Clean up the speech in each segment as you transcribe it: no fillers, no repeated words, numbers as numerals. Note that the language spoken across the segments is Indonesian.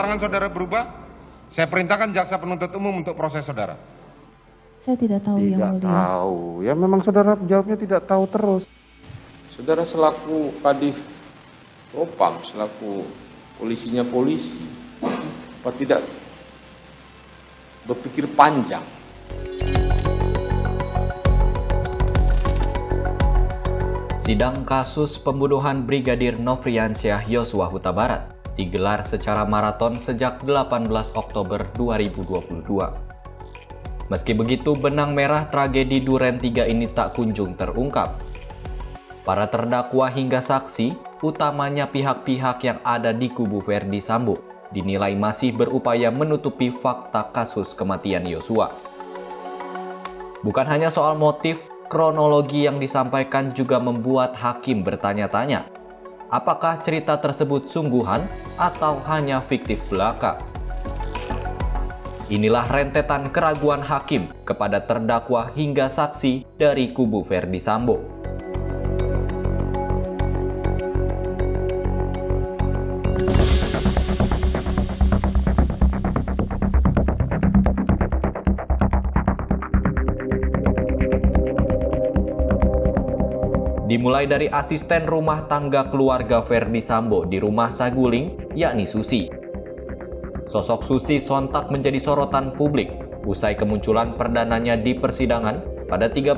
keterangan saudara berubah, saya perintahkan jaksa penuntut umum untuk proses saudara. Saya tidak tahu yang mulia. Tidak tahu. Ya memang saudara jawabnya tidak tahu terus. Saudara selaku Kadif Propam, selaku polisinya polisi, apa tidak berpikir panjang? Sidang kasus pembunuhan Brigadir Nofriansyah Yosua Huta Barat digelar secara maraton sejak 18 Oktober 2022. Meski begitu, benang merah tragedi Duren 3 ini tak kunjung terungkap. Para terdakwa hingga saksi, utamanya pihak-pihak yang ada di kubu Verdi Sambo, dinilai masih berupaya menutupi fakta kasus kematian Yosua. Bukan hanya soal motif, kronologi yang disampaikan juga membuat hakim bertanya-tanya, apakah cerita tersebut sungguhan atau hanya fiktif belaka? Inilah rentetan keraguan hakim kepada terdakwa hingga saksi dari kubu Verdi Sambo. Dimulai dari asisten rumah tangga keluarga Verdi Sambo di rumah Saguling, yakni Susi. Sosok Susi sontak menjadi sorotan publik usai kemunculan perdananya di persidangan pada 31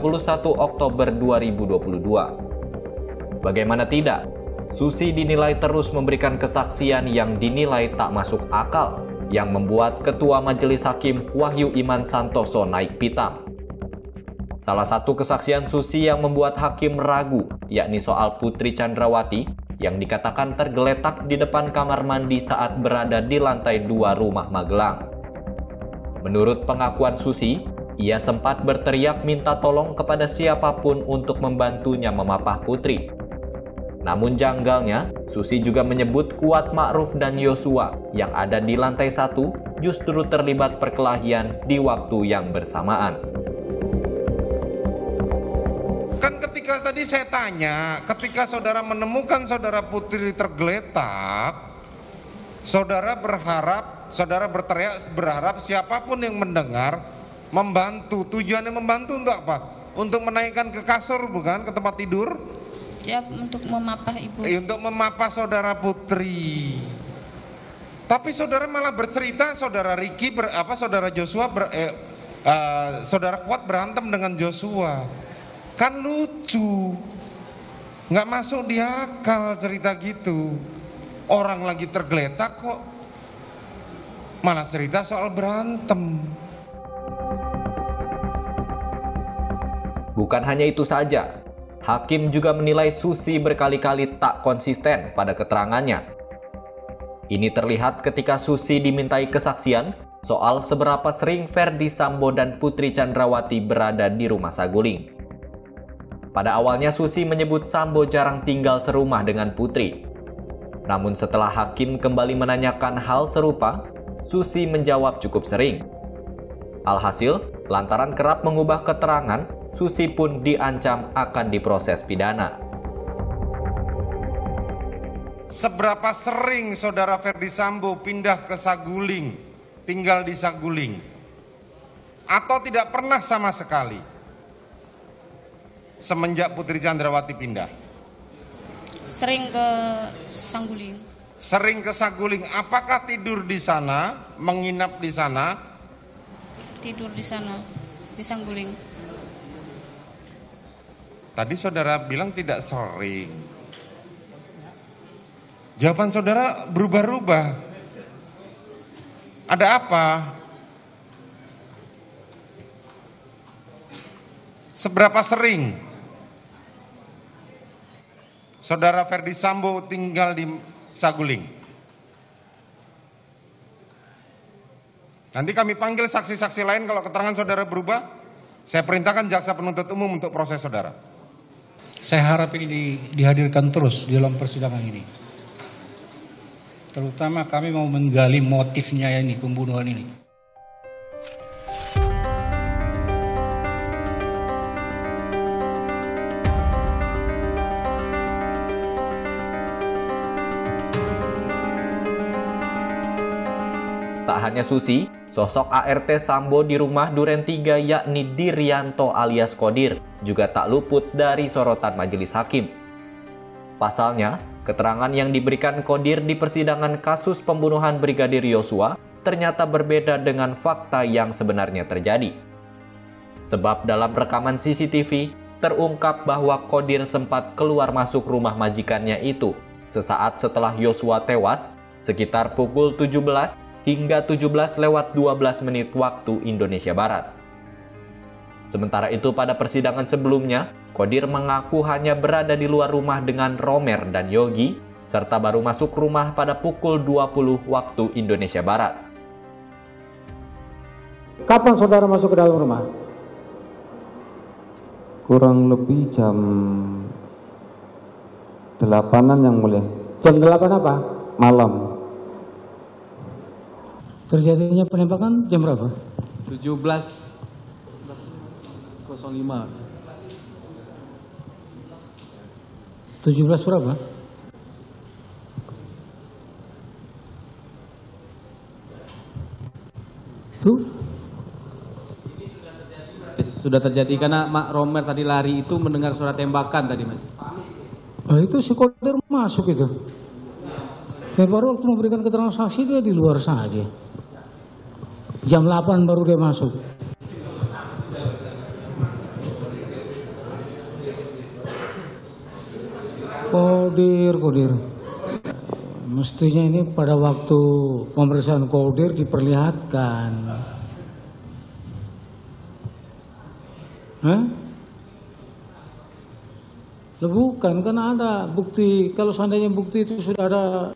Oktober 2022. Bagaimana tidak, Susi dinilai terus memberikan kesaksian yang dinilai tak masuk akal, yang membuat Ketua Majelis Hakim Wahyu Iman Santoso naik pitam. Salah satu kesaksian Susi yang membuat hakim ragu, yakni soal Putri Chandrawati yang dikatakan tergeletak di depan kamar mandi saat berada di lantai 2 rumah Magelang. Menurut pengakuan Susi, ia sempat berteriak minta tolong kepada siapapun untuk membantunya memapah Putri. Namun janggalnya, Susi juga menyebut Kuat Ma'ruf dan Yosua yang ada di lantai 1 justru terlibat perkelahian di waktu yang bersamaan. Kan ketika tadi saya tanya, ketika saudara menemukan saudara Putri tergeletak, saudara berteriak siapapun yang mendengar membantu. Tujuannya membantu untuk apa? Untuk menaikkan ke kasur, bukan? Ke tempat tidur? Ya, untuk memapah ibu. Untuk memapah saudara Putri. Tapi saudara malah bercerita saudara Ricky saudara Joshua saudara Kuat berantem dengan Joshua. Kan lucu, nggak masuk di akal cerita gitu. Orang lagi tergeletak kok malah cerita soal berantem. Bukan hanya itu saja, hakim juga menilai Susi berkali-kali tak konsisten pada keterangannya. Ini terlihat ketika Susi dimintai kesaksian soal seberapa sering Verdi Sambo dan Putri Chandrawati berada di rumah Saguling. Pada awalnya Susi menyebut Sambo jarang tinggal serumah dengan Putri. Namun setelah hakim kembali menanyakan hal serupa, Susi menjawab cukup sering. Alhasil, lantaran kerap mengubah keterangan, Susi pun diancam akan diproses pidana. Seberapa sering saudara Verdi Sambo pindah ke Saguling, tinggal di Saguling? Atau tidak pernah sama sekali? Semenjak Putri Chandrawati pindah? Sering ke Saguling. Sering ke Saguling. Apakah tidur di sana, menginap di sana? Tidur di sana, di Saguling. Tadi saudara bilang tidak sering. Jawaban saudara berubah-ubah. Ada apa? Seberapa sering saudara Verdi Sambo tinggal di Saguling? Nanti kami panggil saksi-saksi lain kalau keterangan saudara berubah. Saya perintahkan jaksa penuntut umum untuk proses saudara. Saya harap ini dihadirkan terus di dalam persidangan ini. Terutama kami mau menggali motifnya ini, pembunuhan ini. Tak hanya Susi, sosok ART Sambo di rumah Duren 3 yakni Dirianto alias Kodir juga tak luput dari sorotan majelis hakim. Pasalnya, keterangan yang diberikan Kodir di persidangan kasus pembunuhan Brigadir Yosua ternyata berbeda dengan fakta yang sebenarnya terjadi. Sebab dalam rekaman CCTV, terungkap bahwa Kodir sempat keluar masuk rumah majikannya itu sesaat setelah Yosua tewas sekitar pukul 17 hingga 17:12 waktu Indonesia Barat. Sementara itu pada persidangan sebelumnya, Kodir mengaku hanya berada di luar rumah dengan Romer dan Yogi, serta baru masuk rumah pada pukul 20 waktu Indonesia Barat. Kapan saudara masuk ke dalam rumah? Kurang lebih jam 8-an yang mulia. Jam 8 apa? Malam. Terjadinya penembakan jam berapa? 17.05. 17 berapa? Tuh? Sudah terjadi karena Mak Romer tadi lari itu mendengar suara tembakan tadi, Mas. Nah, itu si Kodir masuk itu. Saya baru waktu memberikan keterangan saksi dia di luar saja. Jam 8 baru dia masuk. Kodir. Mestinya ini pada waktu pemeriksaan Kodir diperlihatkan. Hah? Bukan, kan ada bukti. Kalau seandainya bukti itu sudah ada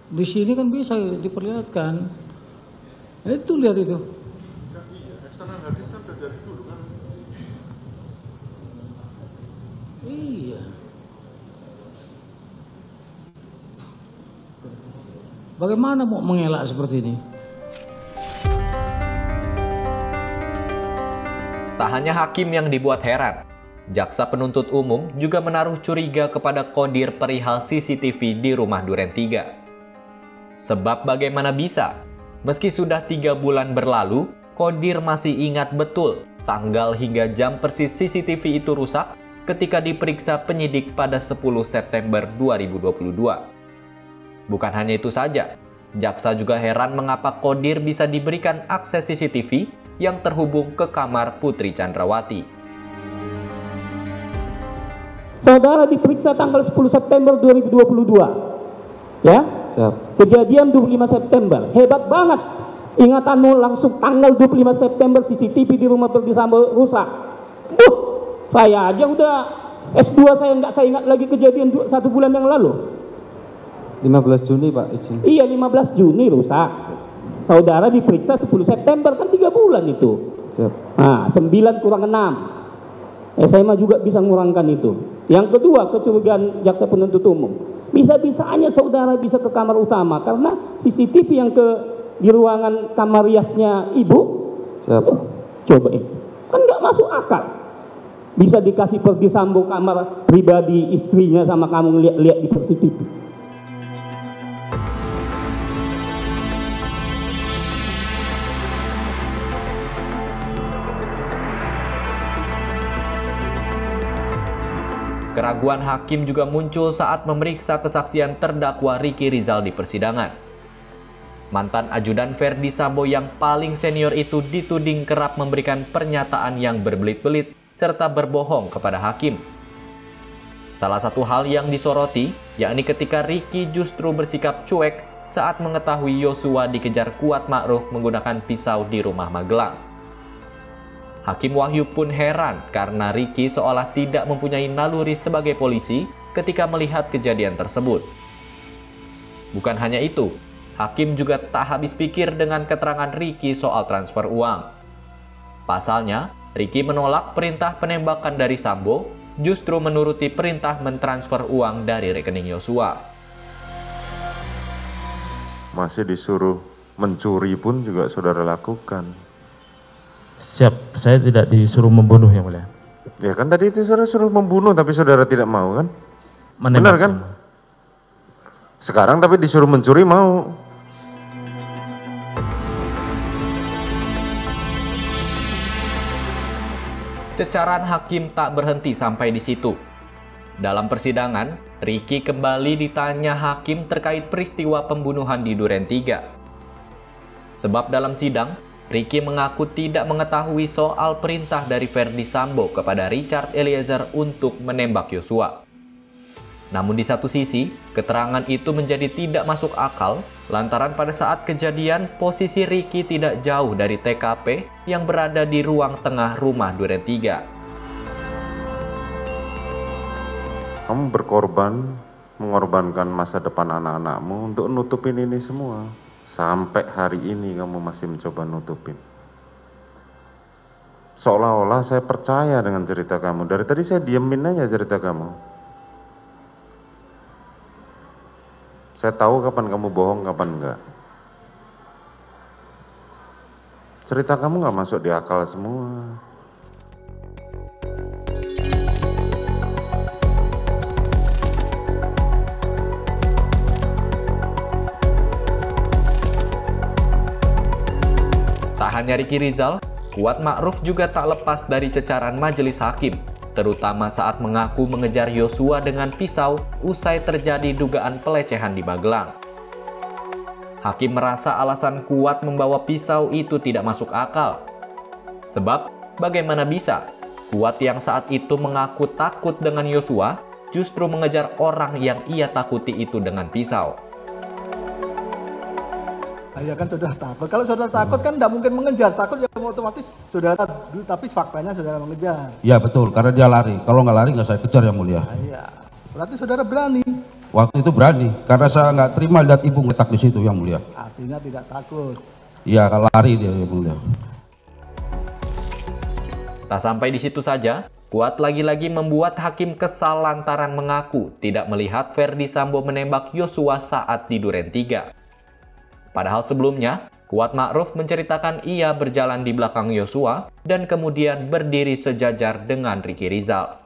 di sini kan bisa diperlihatkan. Itu lihat itu. Iya. Bagaimana mau mengelak seperti ini? Tak hanya hakim yang dibuat heran, jaksa penuntut umum juga menaruh curiga kepada Kodir perihal CCTV di rumah Duren 3. Sebab bagaimana bisa, meski sudah 3 bulan berlalu, Kodir masih ingat betul tanggal hingga jam persis CCTV itu rusak ketika diperiksa penyidik pada 10 September 2022. Bukan hanya itu saja, jaksa juga heran mengapa Kodir bisa diberikan akses CCTV yang terhubung ke kamar Putri Chandrawati. Saudara diperiksa tanggal 10 September 2022. Ya? Siap. Kejadian 25 September. Hebat banget. Ingatanmu langsung tanggal 25 September CCTV di rumah Verdi Sambo rusak. Saya aja udah S2 saya ingat lagi kejadian 1 bulan yang lalu. 15 Juni Pak izin. Iya, 15 Juni rusak. Saudara diperiksa 10 September, kan 3 bulan itu. Siap. Nah, 9 kurang 6. SMA juga bisa ngurangkan itu. Yang kedua, kecurigaan jaksa penuntut umum. Bisa-bisanya saudara bisa ke kamar utama karena CCTV yang di ruangan kamar riasnya ibu. Siap. Cobain. Kan nggak masuk akal. Bisa dikasih Verdi Sambo kamar pribadi istrinya sama kamu lihat di CCTV. Keraguan hakim juga muncul saat memeriksa kesaksian terdakwa Ricky Rizal di persidangan. Mantan ajudan Verdi Sambo yang paling senior itu dituding kerap memberikan pernyataan yang berbelit-belit serta berbohong kepada hakim. Salah satu hal yang disoroti, yakni ketika Ricky justru bersikap cuek saat mengetahui Yosua dikejar Kuat Ma'ruf menggunakan pisau di rumah Magelang. Hakim Wahyu pun heran karena Ricky seolah tidak mempunyai naluri sebagai polisi ketika melihat kejadian tersebut. Bukan hanya itu, hakim juga tak habis pikir dengan keterangan Ricky soal transfer uang. Pasalnya, Ricky menolak perintah penembakan dari Sambo, justru menuruti perintah mentransfer uang dari rekening Yosua. Masih disuruh mencuri pun juga saudara lakukan. Siap, saya tidak disuruh membunuh yang mulia. Ya kan tadi itu saudara suruh membunuh tapi saudara tidak mau kan? Menembak. Benar kan? Sekarang tapi disuruh mencuri mau. Cecaran hakim tak berhenti sampai di situ. Dalam persidangan, Ricky kembali ditanya hakim terkait peristiwa pembunuhan di Duren 3. Sebab dalam sidang, Ricky mengaku tidak mengetahui soal perintah dari Verdi Sambo kepada Richard Eliezer untuk menembak Yosua. Namun di satu sisi, keterangan itu menjadi tidak masuk akal lantaran pada saat kejadian posisi Ricky tidak jauh dari TKP yang berada di ruang tengah rumah Duren 3. Kamu berkorban, mengorbankan masa depan anak-anakmu untuk nutupin ini semua. Sampai hari ini kamu masih mencoba nutupin. Seolah-olah saya percaya dengan cerita kamu. Dari tadi saya diemin aja cerita kamu. Saya tahu kapan kamu bohong, kapan enggak. Cerita kamu nggak masuk di akal semua. Tak hanya Ricky Rizal, Kuat Ma'ruf juga tak lepas dari cecaran majelis hakim, terutama saat mengaku mengejar Yosua dengan pisau usai terjadi dugaan pelecehan di Magelang. Hakim merasa alasan Kuat membawa pisau itu tidak masuk akal. Sebab, bagaimana bisa Kuat yang saat itu mengaku takut dengan Yosua justru mengejar orang yang ia takuti itu dengan pisau. Ya kan saudara takut. Kalau saudara takut kan tidak mungkin mengejar. Takut ya otomatis saudara, tapi faktanya saudara mengejar. Ya betul, karena dia lari. Kalau nggak lari nggak saya kejar yang mulia. Iya, berarti saudara berani. Waktu itu berani, karena saya nggak terima lihat ibu ngetak di situ yang mulia. Artinya tidak takut. Iya, kalau lari dia yang mulia. Tak sampai di situ saja, Kuat lagi-lagi membuat hakim kesal lantaran mengaku tidak melihat Verdi Sambo menembak Yosua saat di Duren 3. Padahal sebelumnya, Kuat Ma'ruf menceritakan ia berjalan di belakang Yosua dan kemudian berdiri sejajar dengan Ricky Rizal.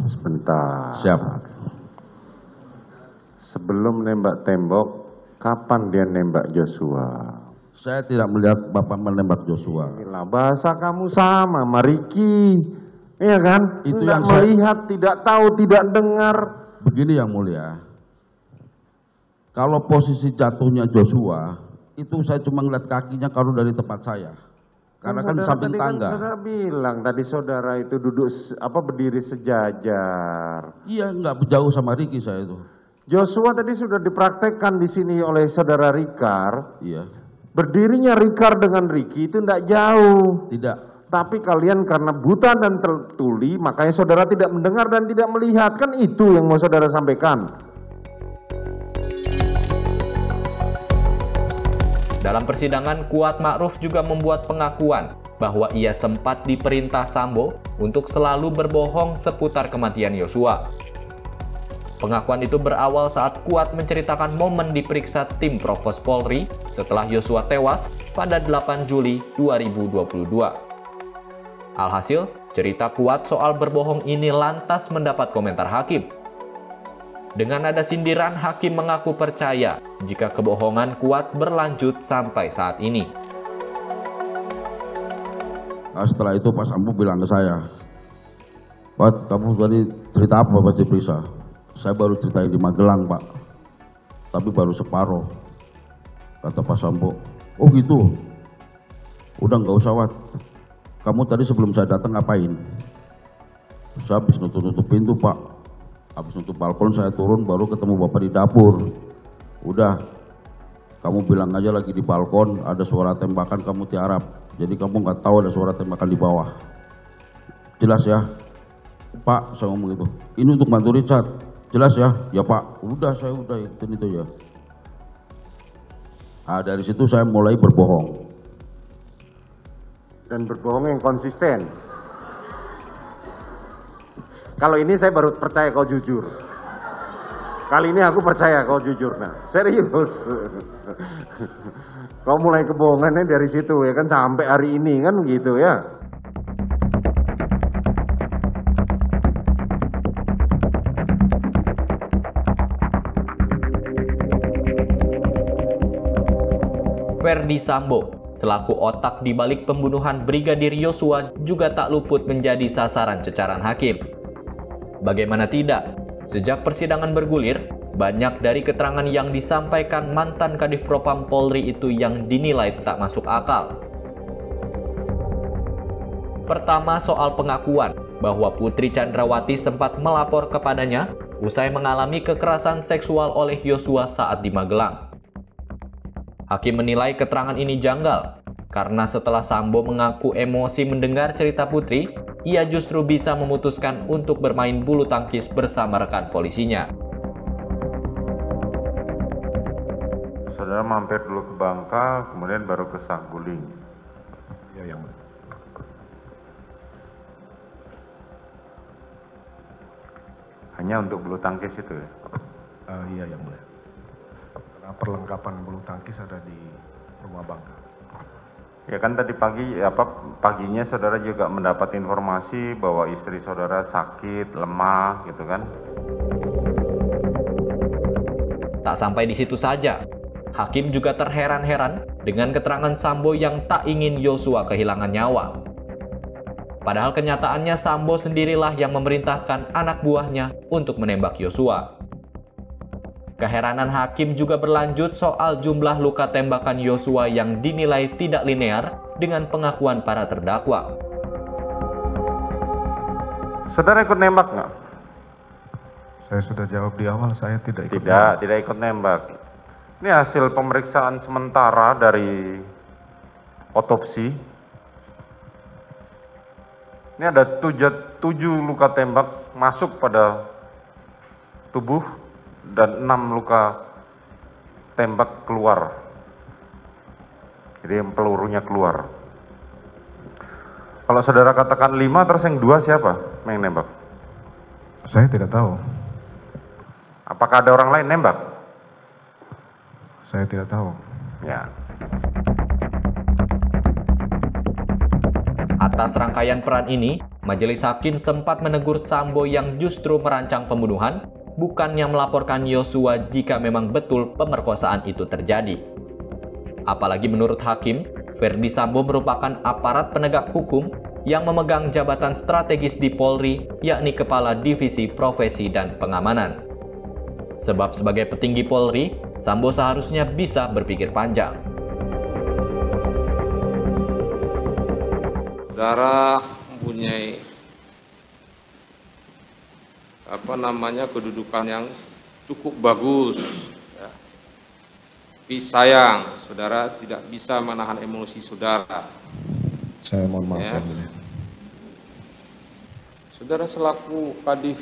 Sebentar. Siap. Sebelum nembak tembok, kapan dia nembak Joshua? Saya tidak melihat Bapak menembak Joshua. Inilah bahasa kamu sama, Mariki. Iya kan? Itu tidak yang melihat, tidak tahu, tidak dengar. Begini yang mulia. Kalau posisi jatuhnya Joshua, itu saya cuma ngeliat kakinya kalau dari tempat saya. Karena kan samping tangga. Saudara bilang tadi saudara itu duduk berdiri sejajar. Iya, nggak jauh sama Ricky saya itu. Joshua tadi sudah dipraktekkan di sini oleh saudara Rikar. Iya. Berdirinya Rikar dengan Ricky itu tidak jauh. Tidak. Tapi kalian karena buta dan tertuli, makanya saudara tidak mendengar dan tidak melihat. Kan itu yang mau saudara sampaikan. Dalam persidangan, Kuat Ma'ruf juga membuat pengakuan bahwa ia sempat diperintah Sambo untuk selalu berbohong seputar kematian Yosua. Pengakuan itu berawal saat Kuat menceritakan momen diperiksa tim Provos Polri setelah Yosua tewas pada 8 Juli 2022. Alhasil, cerita Kuat soal berbohong ini lantas mendapat komentar hakim. Dengan nada sindiran, hakim mengaku percaya jika kebohongan Kuat berlanjut sampai saat ini. Nah, setelah itu Pak Sambo bilang ke saya, Pak, kamu tadi cerita apa Pak diperiksa? Saya baru ceritain di Magelang Pak, tapi baru separuh. Kata Pak Sambo, oh gitu? Udah nggak usah Wat. Kamu tadi sebelum saya datang ngapain? Saya habis nutup pintu Pak. Habis nutup balkon saya turun baru ketemu Bapak di dapur. Udah, kamu bilang aja lagi di balkon ada suara tembakan kamu tiarap. Jadi kamu nggak tahu ada suara tembakan di bawah. Jelas ya? Pak, saya ngomong gitu. Ini untuk bantu Richard. Jelas ya? Ya Pak. Udah, saya udah itu ya. Nah, dari situ saya mulai berbohong. Dan berbohong yang konsisten. Kalau ini saya baru percaya kau jujur. Kali ini aku percaya kau jujur. Nah, serius. Kau mulai kebohongannya dari situ ya kan sampai hari ini kan gitu ya. Verdi Sambo selaku otak di balik pembunuhan Brigadir Yosua juga tak luput menjadi sasaran cecaran hakim. Bagaimana tidak, sejak persidangan bergulir, banyak dari keterangan yang disampaikan mantan Kadif Propam Polri itu yang dinilai tak masuk akal. Pertama, soal pengakuan bahwa Putri Chandrawati sempat melapor kepadanya usai mengalami kekerasan seksual oleh Yosua saat di Magelang. Hakim menilai keterangan ini janggal karena setelah Sambo mengaku emosi mendengar cerita Putri, ia justru bisa memutuskan untuk bermain bulu tangkis bersama rekan polisinya. Saudara mampir dulu ke Bangka, kemudian baru ke Saguling. Ya, yang Hanya untuk bulu tangkis itu ya? iya, yang mulia. Karena perlengkapan bulu tangkis ada di rumah Bangka. Ya kan tadi paginya saudara juga mendapat informasi bahwa istri saudara sakit, lemah gitu kan? Tak sampai di situ saja, hakim juga terheran-heran dengan keterangan Sambo yang tak ingin Yosua kehilangan nyawa. Padahal kenyataannya Sambo sendirilah yang memerintahkan anak buahnya untuk menembak Yosua. Keheranan hakim juga berlanjut soal jumlah luka tembakan Yosua yang dinilai tidak linear dengan pengakuan para terdakwa. Saudara ikut nembak nggak? Saya sudah jawab di awal, saya tidak ikut. Tidak ikut nembak. Ini hasil pemeriksaan sementara dari otopsi. Ini ada 7 luka tembak masuk pada tubuh dan 6 luka tembak keluar. Jadi pelurunya keluar. Kalau saudara katakan 5, terus yang 2 siapa yang nembak? Saya tidak tahu. Apakah ada orang lain nembak? Saya tidak tahu. Ya. Atas rangkaian peran ini, majelis hakim sempat menegur Sambo yang justru merancang pembunuhan, bukannya melaporkan Yosua jika memang betul pemerkosaan itu terjadi. Apalagi menurut hakim, Verdi Sambo merupakan aparat penegak hukum yang memegang jabatan strategis di Polri, yakni Kepala Divisi Profesi dan Pengamanan. Sebab sebagai petinggi Polri, Sambo seharusnya bisa berpikir panjang. Saudara mempunyai kedudukan yang cukup bagus, ya. Tapi sayang, saudara tidak bisa menahan emosi saudara. Saya mohon maaf, ya. Saudara selaku Kadif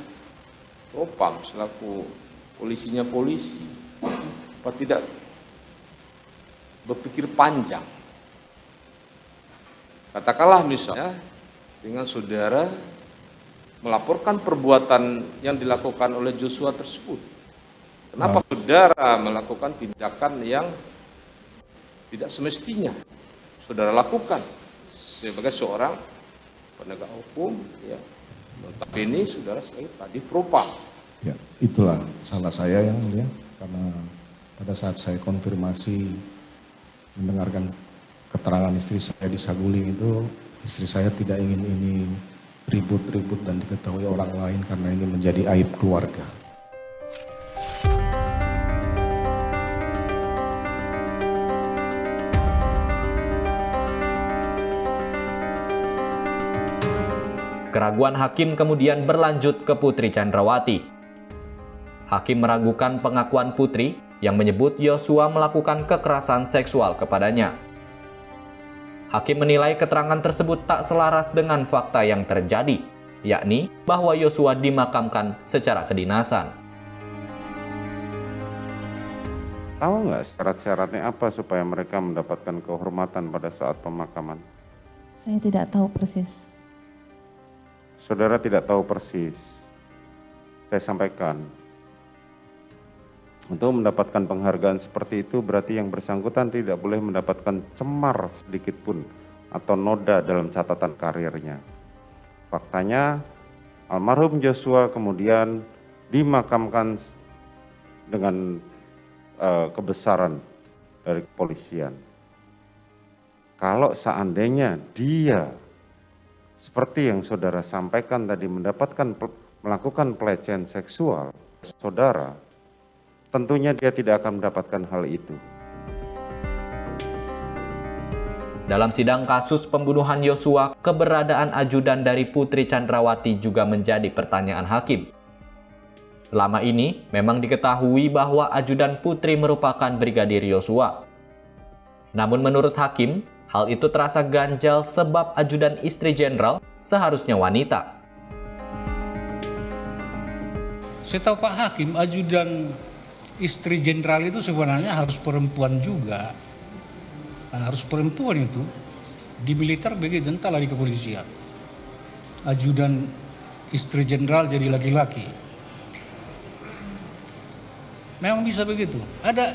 Propam, selaku polisinya polisi, apa tidak berpikir panjang? Katakanlah misalnya dengan saudara melaporkan perbuatan yang dilakukan oleh Joshua tersebut. Kenapa saudara melakukan tindakan yang tidak semestinya saudara lakukan sebagai seorang penegak hukum, ya. Notabene saudara sebagai Kadif Propam. Ya, itulah salah saya yang mulia, karena pada saat saya konfirmasi mendengarkan keterangan istri saya di Saguling itu, istri saya tidak ingin ini ribut-ribut dan diketahui orang lain karena ini menjadi aib keluarga. Keraguan hakim kemudian berlanjut ke Putri Chandrawati. Hakim meragukan pengakuan Putri yang menyebut Yosua melakukan kekerasan seksual kepadanya. Hakim menilai keterangan tersebut tak selaras dengan fakta yang terjadi, yakni bahwa Yosua dimakamkan secara kedinasan. Tahu nggak syarat-syaratnya apa supaya mereka mendapatkan kehormatan pada saat pemakaman? Saya tidak tahu persis. Saudara tidak tahu persis. Saya sampaikan. Untuk mendapatkan penghargaan seperti itu berarti yang bersangkutan tidak boleh mendapatkan cemar sedikit pun atau noda dalam catatan karirnya. Faktanya almarhum Joshua kemudian dimakamkan dengan kebesaran dari kepolisian. kalau seandainya dia seperti yang saudara sampaikan tadi melakukan pelecehan seksual saudara, tentunya dia tidak akan mendapatkan hal itu. Dalam sidang kasus pembunuhan Yosua, keberadaan ajudan dari Putri Chandrawati juga menjadi pertanyaan hakim. Selama ini, memang diketahui bahwa ajudan Putri merupakan Brigadir Yosua. Namun menurut hakim, hal itu terasa ganjal sebab ajudan istri jenderal seharusnya wanita. Setahu Pak Hakim, ajudan istri jenderal itu sebenarnya harus perempuan juga. Nah, harus perempuan itu. Di militer begitu, entahlah di kepolisian. Ajudan istri jenderal jadi laki-laki. Memang bisa begitu. Ada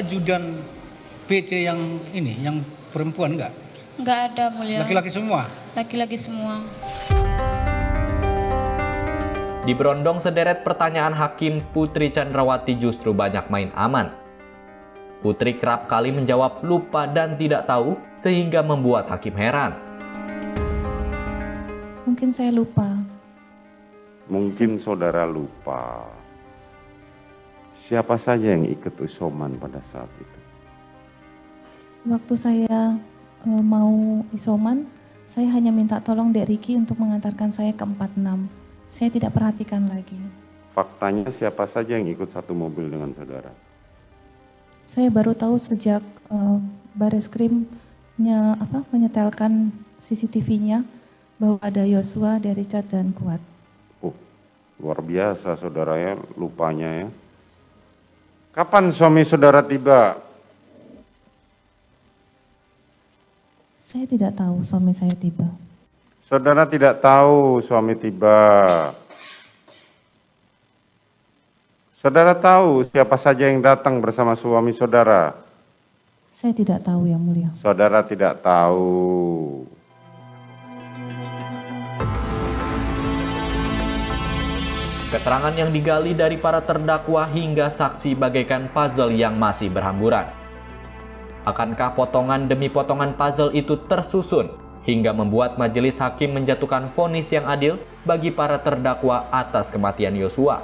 ajudan PC yang ini, yang perempuan enggak? Enggak ada, Mulia. Laki-laki semua? Laki-laki semua. Di berondong sederet pertanyaan hakim, Putri Chandrawati justru banyak main aman. Putri kerap kali menjawab lupa dan tidak tahu, sehingga membuat hakim heran. Mungkin saya lupa. Mungkin saudara lupa. Siapa saja yang ikut isoman pada saat itu? Waktu saya mau isoman, saya hanya minta tolong Dek Riki untuk mengantarkan saya ke 46. Saya tidak perhatikan lagi. Faktanya siapa saja yang ikut satu mobil dengan saudara? Saya baru tahu sejak Bareskrim menyetelkan CCTV-nya bahwa ada Yosua, Richard, dan Kuat. Oh, luar biasa saudara ya, lupanya ya. Kapan suami saudara tiba? Saya tidak tahu suami saya tiba. Saudara tidak tahu suami tiba. Saudara tahu siapa saja yang datang bersama suami saudara? Saya tidak tahu, Yang Mulia. Saudara tidak tahu. Keterangan yang digali dari para terdakwa hingga saksi bagaikan puzzle yang masih berhamburan. Akankah potongan demi potongan puzzle itu tersusun hingga membuat majelis hakim menjatuhkan vonis yang adil bagi para terdakwa atas kematian Yosua?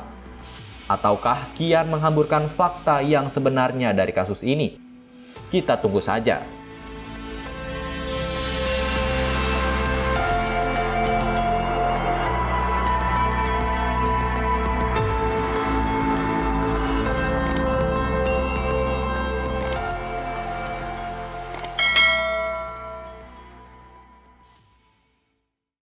Ataukah kian menghamburkan fakta yang sebenarnya dari kasus ini? Kita tunggu saja.